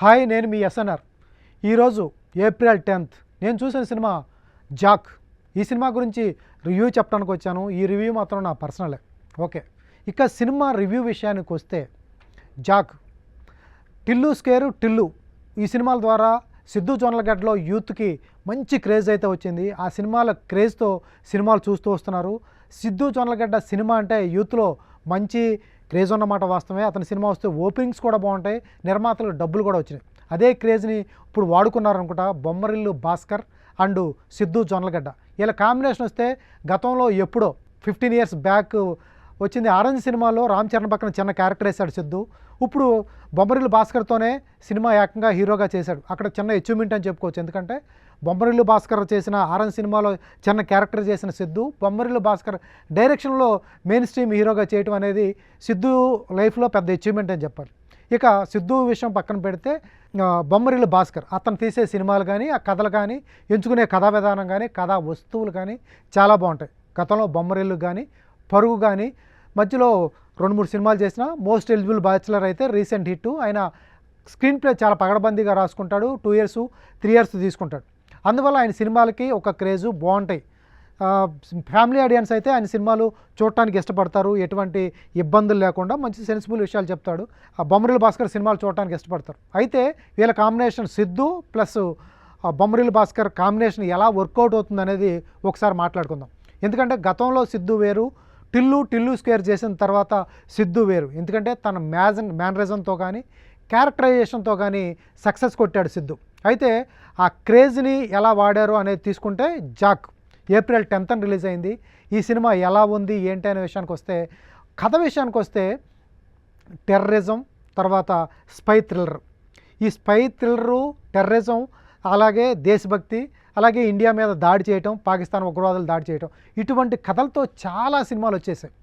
Hi, నేను మీ SNR. ఈరోజు April 10th నేను చూసిన సినిమా జాక్. ఈ సినిమా గురించి రివ్యూ చెప్పడానికి వచ్చాను. ఈ రివ్యూ మాత్రం నా పర్సనలే. ఓకే, ఇక సినిమా రివ్యూ విషయానికి వస్తే జాక్ టిల్లు స్కేరు టిల్లు ఈ సినిమాల ద్వారా సిద్ధు జొన్నలగడ్డలో యూత్కి మంచి క్రేజ్ అయితే వచ్చింది. ఆ సినిమాల క్రేజ్తో సినిమాలు చూస్తూ వస్తున్నారు. సిద్ధు జొన్నలగడ్డ సినిమా అంటే యూత్లో మంచి క్రేజ్ ఉన్నమాట వాస్తవమే. అతని సినిమా వస్తే ఓపెనింగ్స్ కూడా బాగుంటాయి, నిర్మాతలకు డబ్బులు కూడా వచ్చినాయి. అదే క్రేజ్ని ఇప్పుడు వాడుకున్నారనుకుంటా బొమ్మరిల్లు భాస్కర్ అండ్ సిద్ధు జొన్నలగడ్డ. వీళ్ళ కాంబినేషన్ వస్తే గతంలో ఎప్పుడో 15 years బ్యాక్ వచ్చింది. ఆరెంజ్ సినిమాలో రామ్ చరణ్ పక్కన చిన్న క్యారెక్టర్ వేశాడు సిద్ధు. ఇప్పుడు బొమ్మరిల్లు భాస్కర్తోనే సినిమా ఏకంగా హీరోగా చేశాడు. అక్కడ చిన్న అచీవ్మెంట్ అని చెప్పుకోవచ్చు. ఎందుకంటే బొమ్మరిల్లు భాస్కర్ చేసిన ఆరెంజ్ సినిమాలో చిన్న క్యారెక్టర్ చేసిన సిద్ధు బొమ్మరిల్లు భాస్కర్ డైరెక్షన్లో మెయిన్ స్ట్రీమ్ హీరోగా చేయడం అనేది సిద్ధు లైఫ్లో పెద్ద అచీవ్మెంట్ అని చెప్పాలి. ఇక సిద్ధు విషయం పక్కన పెడితే బొమ్మరిల్లు భాస్కర్ అతను తీసే సినిమాలు కానీ, ఆ కథలు కానీ, ఎంచుకునే కథా విధానం కానీ, కథా వస్తువులు కానీ చాలా బాగుంటాయి. గతంలో బొమ్మరిల్లు కానీ, పరుగు కానీ, మధ్యలో 2-3 సినిమాలు చేసిన మోస్ట్ ఎలిజిబుల్ బ్యాచులర్ అయితే రీసెంట్ హిట్. ఆయన స్క్రీన్ ప్లే చాలా పగడబందీగా రాసుకుంటాడు. 2 years 3 years తీసుకుంటాడు. అందువల్ల ఆయన సినిమాలకి ఒక క్రేజు బాగుంటాయి. ఫ్యామిలీ ఆడియన్స్ అయితే ఆయన సినిమాలు చూడటానికి ఇష్టపడతారు. ఎటువంటి ఇబ్బందులు లేకుండా మంచి సెన్సిబుల్ విషయాలు చెప్తాడు. ఆ బొమ్మరిల్లు భాస్కర్ సినిమాలు చూడటానికి ఇష్టపడతారు. అయితే వీళ్ళ combination Siddhu plus Bommarillu Bhaskar combination ఎలా వర్కౌట్ అవుతుంది అనేది ఒకసారి మాట్లాడుకుందాం. ఎందుకంటే గతంలో సిద్ధు వేరు, టిల్లు స్క్వేర్ చేసిన తర్వాత సిద్ధు వేరు. ఎందుకంటే తన మ్యానరిజంతో కానీ, క్యారెక్టరైజేషన్తో కానీ సక్సెస్ కొట్టాడు సిద్ధు. అయితే ఆ క్రేజ్ని ఎలా వాడారు అనేది తీసుకుంటే జాక్ ఏప్రిల్ 10th రిలీజ్ అయింది. ఈ సినిమా ఎలా ఉంది ఏంటి అనే విషయానికి వస్తే, కథ విషయానికి వస్తే టెర్రరిజం తర్వాత స్పై థ్రిల్లర్. ఈ స్పై థ్రిల్లరు, టెర్రరిజం, అలాగే దేశభక్తి, అలాగే ఇండియా మీద దాడి చేయటం, పాకిస్తాన్ ఉగ్రవాదులు దాడి చేయటం, ఇటువంటి కథలతో చాలా సినిమాలు వచ్చేసాయి.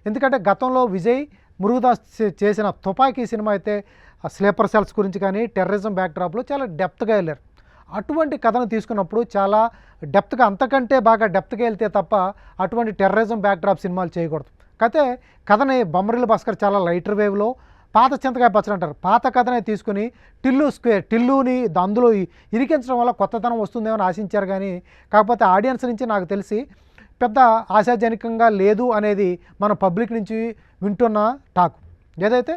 ఎందుకంటే గతంలో విజయ్ మురుగదాస్ చేసిన తుపాకీ సినిమా అయితే స్లీపర్ సెల్స్ గురించి కానీ, టెర్రరిజం బ్యాక్డ్రాప్లో చాలా డెప్త్గా వెళ్ళారు. అటువంటి కథను తీసుకున్నప్పుడు చాలా డెప్త్గా, అంతకంటే బాగా డెప్త్గా వెళ్తే తప్ప అటువంటి టెర్రరిజం బ్యాక్డ్రాప్ సినిమాలు చేయకూడదు. అయితే కథని బొమ్మరిల్లు భాస్కర్ చాలా లైటర్ వేవ్లో పాత చింతకాయ పచ్చడి అంటారు, పాత కథనే తీసుకుని టిల్లుని అందులో ఇరికించడం వల్ల కొత్తతనం వస్తుందేమో అని ఆశించారు. కానీ కాకపోతే ఆడియన్స్ నుంచి నాకు తెలిసి పెద్ద ఆశాజనకంగా లేదు అనేది మన పబ్లిక్ నుంచి వింటున్న టాక్. ఏదైతే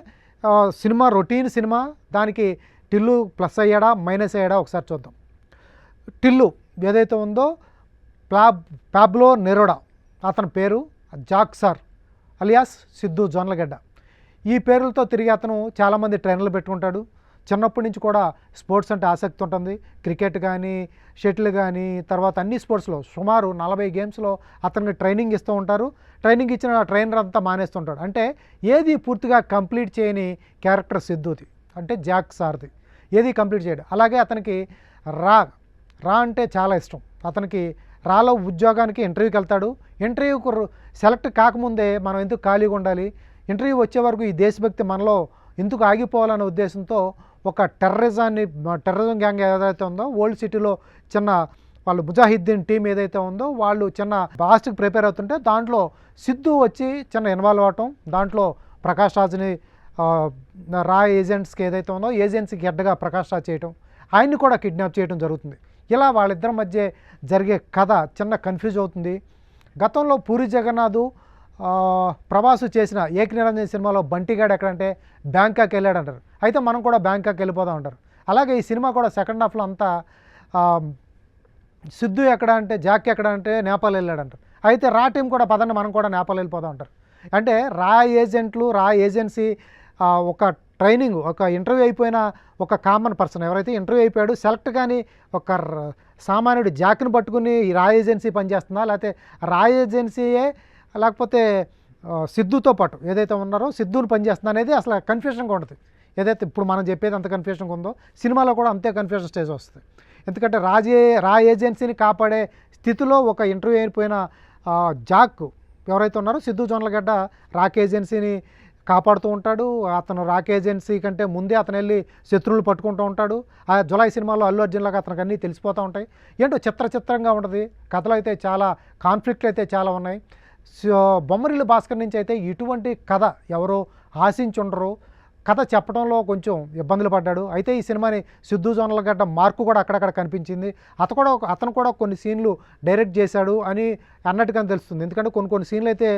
సినిమా రొటీన్ సినిమా, దానికి టిల్లు ప్లస్ అయ్యాడా మైనస్ అయ్యాడా ఒకసారి చూద్దాం. టిల్లు ఏదైతే ఉందో పాబ్లో నెరూడా, అతని పేరు Jack sir alias Siddhu Jonnalagadda. ఈ పేర్లతో తిరిగి అతను చాలామంది ట్రైనర్లు పెట్టుకుంటాడు. చిన్నప్పటి నుంచి కూడా స్పోర్ట్స్ అంటే ఆసక్తి ఉంటుంది. క్రికెట్ కానీ, షటిల్ కానీ, తర్వాత అన్ని స్పోర్ట్స్లో సుమారు 40 గేమ్స్లో అతనికి ట్రైనింగ్ ఇస్తూ ఉంటారు. ట్రైనింగ్ ఇచ్చిన ట్రైనర్ అంతా మానేస్తుంటాడు. అంటే ఏది పూర్తిగా కంప్లీట్ చేయని క్యారెక్టర్ సిద్ధుది, అంటే జాక్ సార్ది. ఏది కంప్లీట్ చేయడు. అలాగే అతనికి రా అంటే చాలా ఇష్టం. అతనికి రాలో ఉద్యోగానికి ఇంటర్వ్యూకి వెళ్తాడు. ఇంటర్వ్యూకు సెలెక్ట్ కాకముందే మనం ఎందుకు ఖాళీగా ఉండాలి, ఇంటర్వ్యూ వచ్చే వరకు ఈ దేశభక్తి మనలో ఎందుకు ఆగిపోవాలనే ఉద్దేశంతో ఒక టెర్రరిజం గ్యాంగ్ ఏదైతే ఉందో, ఓల్డ్ సిటీలో చిన్న వాళ్ళు ముజాహిద్దీన్ టీం ఏదైతే ఉందో వాళ్ళు చిన్న బాస్ట్కి ప్రిపేర్ అవుతుంటే దాంట్లో సిద్ధు వచ్చి చిన్న ఇన్వాల్వ్ అవటం, దాంట్లో ప్రకాష్ రాజ్ని రా ఏజెంట్స్కి ఏదైతే ఉందో ఏజెన్సీకి హెడ్గా ప్రకాష్ రాజ్ చేయటం, ఆయన్ని కూడా కిడ్నాప్ చేయడం జరుగుతుంది. ఇలా వాళ్ళిద్దరి మధ్య జరిగే కథ చిన్న కన్ఫ్యూజ్ అవుతుంది. గతంలో పూరి జగన్నాథ్ ప్రభాసు చేసిన ఏక్ నిరంజన్ సినిమాలో బంటిగాడు ఎక్కడంటే బ్యాంకాక్ వెళ్ళాడంటారు. అయితే మనం కూడా బ్యాంకాక్ వెళ్ళిపోదాం అంటారు. అలాగే ఈ సినిమా కూడా సెకండ్ హాఫ్లో అంతా సిద్ధు ఎక్కడ అంటే, జాక్ ఎక్కడ అంటే నేపాల్ వెళ్ళాడంటారు. అయితే రా టీం కూడా పదండి మనం కూడా నేపాల్ వెళ్ళిపోదాం అంటారు. అంటే రా ఏజెన్సీ ఒక ట్రైనింగ్, ఒక ఇంటర్వ్యూ అయిపోయిన ఒక కామన్ పర్సన్ ఎవరైతే ఇంటర్వ్యూ అయిపోయాడు, సెలెక్ట్ కానీ ఒక సామాన్యుడు జాక్ని పట్టుకుని రా ఏజెన్సీ పనిచేస్తుందా, లేకపోతే రా ఏజెన్సీయే లేకపోతే సిద్ధుతో పాటు ఏదైతే ఉన్నారో సిద్ధుని పనిచేస్తుందా అనేది అసలు కన్ఫ్యూషన్గా ఉంటుంది. ఏదైతే ఇప్పుడు మనం చెప్పేది అంత కన్ఫ్యూషన్గా ఉందో సినిమాలో కూడా అంతే కన్ఫ్యూషన్ స్టేజ్ వస్తుంది. ఎందుకంటే రా ఏజెన్సీని కాపాడే స్థితిలో ఒక ఇంటర్వ్యూ అయిపోయిన జాక్ ఎవరైతే ఉన్నారో సిద్ధు జొన్నలగడ్డ రాక్ ఏజెన్సీని కాపాడుతూ ఉంటాడు. అతను రాక్ ఏజెన్సీ కంటే ముందే అతను వెళ్ళి శత్రువులు పట్టుకుంటూ ఉంటాడు. ఆ జులై సినిమాలో అల్లు అర్జున్ లాగా అతనికి అన్నీ తెలిసిపోతూ ఉంటాయి. ఏంటో చిత్రంగా ఉంటుంది. కథలు అయితే చాలా, కాన్ఫ్లిక్ట్లు అయితే చాలా ఉన్నాయి. బొమ్మరిల్లు భాస్కర్ నుంచి అయితే ఇటువంటి కథ ఎవరో ఆశించుండరు. కథ చెప్పడంలో కొంచెం ఇబ్బందులు పడ్డాడు. అయితే ఈ సినిమాని సిద్ధు జొన్నలగడ్డ మార్కు కూడా అక్కడక్కడ కనిపించింది. అతను కూడా కొన్ని సీన్లు డైరెక్ట్ చేశాడు అని అన్నట్టుగా తెలుస్తుంది. ఎందుకంటే కొన్ని సీన్లు అయితే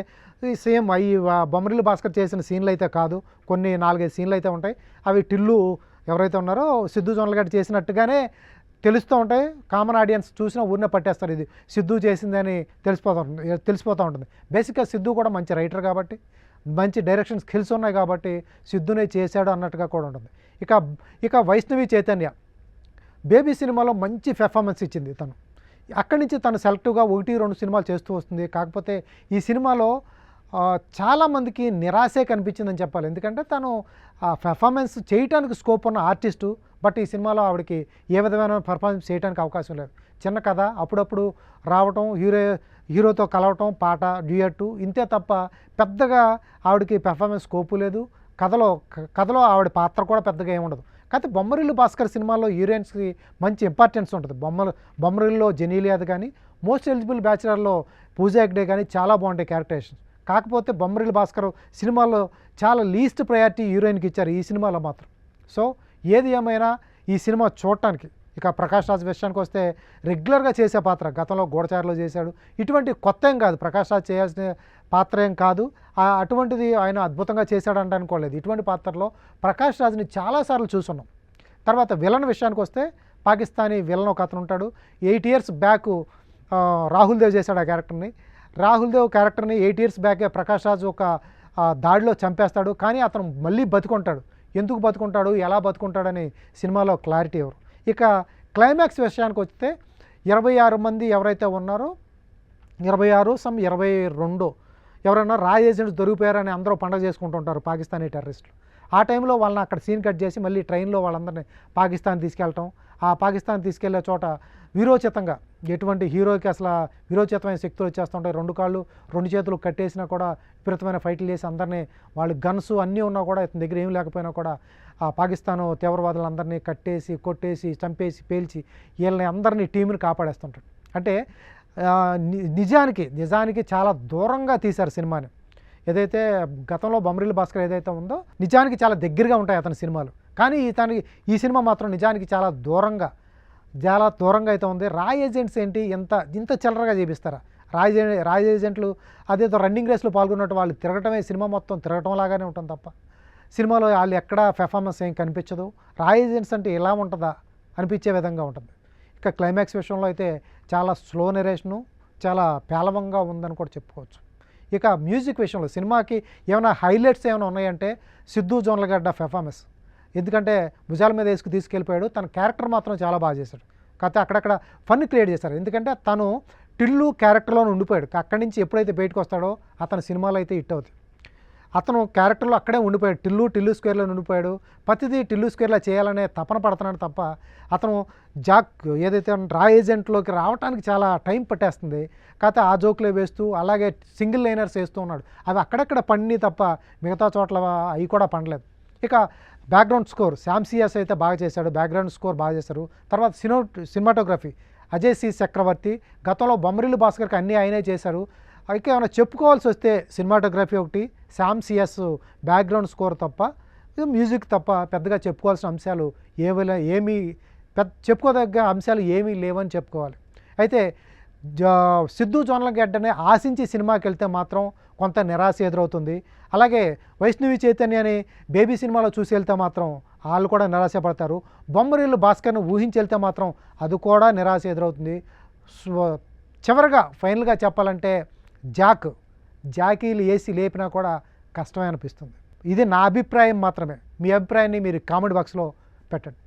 సేమ్ ఈ బొమ్మరిల్లు భాస్కర్ చేసిన సీన్లు అయితే కాదు. కొన్ని 4-5 సీన్లు అయితే ఉంటాయి. అవి టిల్లు ఎవరైతే ఉన్నారో సిద్ధు జొన్నలగడ్డ చేసినట్టుగానే తెలుస్తూ ఉంటాయి. కామన్ ఆడియన్స్ చూసినా ఊరినే పట్టేస్తారు ఇది సిద్ధు చేసిందని తెలిసిపోతూ ఉంటుంది. బేసిక్గా సిద్ధు కూడా మంచి రైటర్ కాబట్టి, మంచి డైరెక్షన్ స్కిల్స్ ఉన్నాయి కాబట్టి సిద్ధునే చేశాడు అన్నట్టుగా కూడా ఉంటుంది. ఇక వైష్ణవి చైతన్య బేబీ సినిమాలో మంచి పెర్ఫార్మెన్స్ ఇచ్చింది తను. అక్కడి నుంచి తను సెలెక్టివ్గా 1-2 సినిమాలు చేస్తూ వస్తుంది. కాకపోతే ఈ సినిమాలో చాలామందికి నిరాశే కనిపించిందని చెప్పాలి. ఎందుకంటే తను పెర్ఫార్మెన్స్ చేయడానికి స్కోప్ ఉన్న ఆర్టిస్టు. బట్ ఈ సినిమాలో ఆవిడకి ఏ విధమైన పెర్ఫార్మెన్స్ చేయడానికి అవకాశం లేదు. చిన్న కథ, అప్పుడప్పుడు రావటం, హీరోతో కలవటం, పాట, డ్యూయట్టు, ఇంతే తప్ప పెద్దగా ఆవిడకి పెర్ఫార్మెన్స్ స్కోపు లేదు. కథలో ఆవిడ పాత్ర కూడా పెద్దగా ఏముండదు. కాకపోతే బొమ్మరిల్లు భాస్కర్ సినిమాలో హీరోయిన్స్కి మంచి ఇంపార్టెన్స్ ఉంటుంది. బొమ్మరిల్లులో జెనీలియాది కానీ, మోస్ట్ ఎలిజిబుల్ బ్యాచిలర్లో పూజా హెగ్డే కానీ చాలా బాగుంటాయి క్యారెక్టరేషన్స్. కాకపోతే బొమ్మరిల్లు భాస్కర్ సినిమాలో చాలా లీస్ట్ ప్రయారిటీ హీరోయిన్కి ఇచ్చారు ఈ సినిమాలో మాత్రం. సో ఏది ఏమైనా ఈ సినిమా చూడటానికి, ఇక ప్రకాష్ రాజ్ విషయానికి వస్తే రెగ్యులర్గా చేసే పాత్ర, గతంలో గూఢచారులో చేశాడు. ఇటువంటి కొత్త ఏం కాదు, ప్రకాష్ రాజ్ చేయాల్సిన పాత్ర ఏం కాదు. అటువంటిది ఆయన అద్భుతంగా చేశాడంట అనుకోలేదు. ఇటువంటి పాత్రలో ప్రకాష్ రాజ్ని చాలాసార్లు చూసున్నాం. తర్వాత విలన్ విషయానికి వస్తే పాకిస్తానీ విలన్ ఒక అతను ఉంటాడు. 8 years బ్యాక్ రాహుల్ దేవ్ చేశాడు ఆ క్యారెక్టర్ని. రాహుల్ దేవ్ క్యారెక్టర్ని 8 years బ్యాకే ప్రకాష్ రాజ్ ఒక దాడిలో చంపేస్తాడు. కానీ అతను మళ్ళీ బతుకుంటాడు. ఎందుకు బతుకుంటాడు, ఎలా బతుకుంటాడని సినిమాలో క్లారిటీ ఎవరు. ఇక క్లైమాక్స్ విషయానికి వస్తే 26 మంది ఎవరైతే ఉన్నారో, 22 ఎవరైనా ఏజెంట్స్ దొరికిపోయారని అందరూ పండగ చేసుకుంటూ ఉంటారు పాకిస్తానీ టెర్రరిస్టులు. ఆ టైంలో వాళ్ళని అక్కడ సీన్ కట్ చేసి మళ్ళీ ట్రైన్లో వాళ్ళందరినీ పాకిస్తాన్ తీసుకెళ్ళటం. ఆ పాకిస్తాన్ తీసుకెళ్లే చోట వీరోచితంగా, ఎటువంటి హీరోకి అసలు వీరోచితమైన శక్తులు వచ్చేస్తుంటాయి. 2 కాళ్ళు 2 చేతులు కట్టేసినా కూడా విపరీతమైన ఫైట్లు చేసి అందరినీ, వాళ్ళు గన్స్ అన్నీ ఉన్నా కూడా ఇతని దగ్గర ఏం లేకపోయినా కూడా ఆ పాకిస్తాను తీవ్రవాదులందరినీ కట్టేసి, కొట్టేసి, చంపేసి, పేల్చి వీళ్ళని అందరినీ టీంని కాపాడేస్తుంటాడు. అంటే నిజానికి చాలా దూరంగా తీశారు సినిమాని. ఏదైతే గతంలో బొమ్మరిల్లు భాస్కర్ ఏదైతే ఉందో నిజానికి చాలా దగ్గరగా ఉంటాయి అతని సినిమాలు. కానీ ఈ సినిమా మాత్రం నిజానికి చాలా దూరంగా అయితే ఉంది. ఏజెంట్స్ ఏంటి ఇంత చిల్లరగా చేపిస్తారా? ఏజెంట్లు అదేదో రన్నింగ్ రేస్లో పాల్గొన్నట్టు వాళ్ళు తిరగటమే, సినిమా మొత్తం తిరగటం లాగానే ఉంటుంది తప్ప సినిమాలో వాళ్ళు ఎక్కడా పెర్ఫార్మెన్స్ ఏం కనిపించదు. ఏజెంట్స్ అంటే ఎలా ఉంటుందా అనిపించే విధంగా ఉంటుంది. ఇక క్లైమాక్స్ విషయంలో అయితే చాలా స్లో నెరేషను, చాలా పేలవంగా ఉందని కూడా చెప్పుకోవచ్చు. ఇక మ్యూజిక్ విషయంలో సినిమాకి ఏమైనా హైలైట్స్ ఏమైనా ఉన్నాయంటే సిద్ధు జొన్నలగడ్డ పెర్ఫార్మెన్స్. ఎందుకంటే భుజాల మీద వేసుకు తీసుకెళ్ళిపోయాడు. తన క్యారెక్టర్ మాత్రం చాలా బాగా చేశాడు. కాకపోతే అక్కడక్కడ ఫన్ క్రియేట్ చేశారు. ఎందుకంటే తను టిల్లు క్యారెక్టర్లోనే ఉండిపోయాడు. అక్కడి నుంచి ఎప్పుడైతే బయటకు వస్తాడో అతని సినిమాలు అయితే హిట్ అవుతాయి. అతను క్యారెక్టర్లో అక్కడే ఉండిపోయాడు. టిల్లు స్క్వేర్లో ఉండిపోయాడు. ప్రతిదీ టిల్లు స్క్వేర్లో చేయాలనే తపన పడుతున్నాడు తప్ప అతను ఏదైతే ఏజెంట్లోకి రావడానికి చాలా టైం పట్టేస్తుంది. కాకపోతే ఆ జోక్లే వేస్తూ అలాగే సింగిల్ లైనర్స్ వేస్తూ ఉన్నాడు. అవి అక్కడక్కడ పండినాయి తప్ప మిగతా చోట్ల అవి కూడా పండలేదు. ఇక బ్యాక్గ్రౌండ్ స్కోర్ శాంసియాస్ అయితే బాగా చేశాడు. బ్యాక్గ్రౌండ్ స్కోర్ బాగా చేశారు. తర్వాత సినిమాటోగ్రఫీ అజయ్ సి చక్రవర్తి. గతంలో బొమ్మరిల్లు భాస్కర్కి అన్నీ ఆయనే చేశారు. అయితే ఏమైనా చెప్పుకోవాల్సి వస్తే సినిమాటోగ్రఫీ ఒకటి, శాంసియాస్ బ్యాక్గ్రౌండ్ స్కోర్ తప్ప, మ్యూజిక్ తప్ప పెద్దగా చెప్పుకోవాల్సిన అంశాలు చెప్పుకోదగ్గ అంశాలు ఏమీ లేవని చెప్పుకోవాలి. అయితే సిద్ధు జొన్నలగడ్డని ఆశించి సినిమాకి వెళ్తే మాత్రం కొంత నిరాశ ఎదురవుతుంది. అలాగే వైష్ణవి చైతన్యని బేబీ సినిమాలో చూసి వెళ్తే మాత్రం వాళ్ళు కూడా నిరాశపడతారు. బొమ్మరిల్లు భాస్కర్ని ఊహించి వెళ్తే మాత్రం అది కూడా నిరాశ ఎదురవుతుంది. చివరిగా ఫైనల్గా చెప్పాలంటే జాకీలు వేసి లేపినా కూడా కష్టమే అనిపిస్తుంది. ఇది నా అభిప్రాయం మాత్రమే. మీ అభిప్రాయాన్ని మీరు కామెంట్ బాక్స్లో పెట్టండి.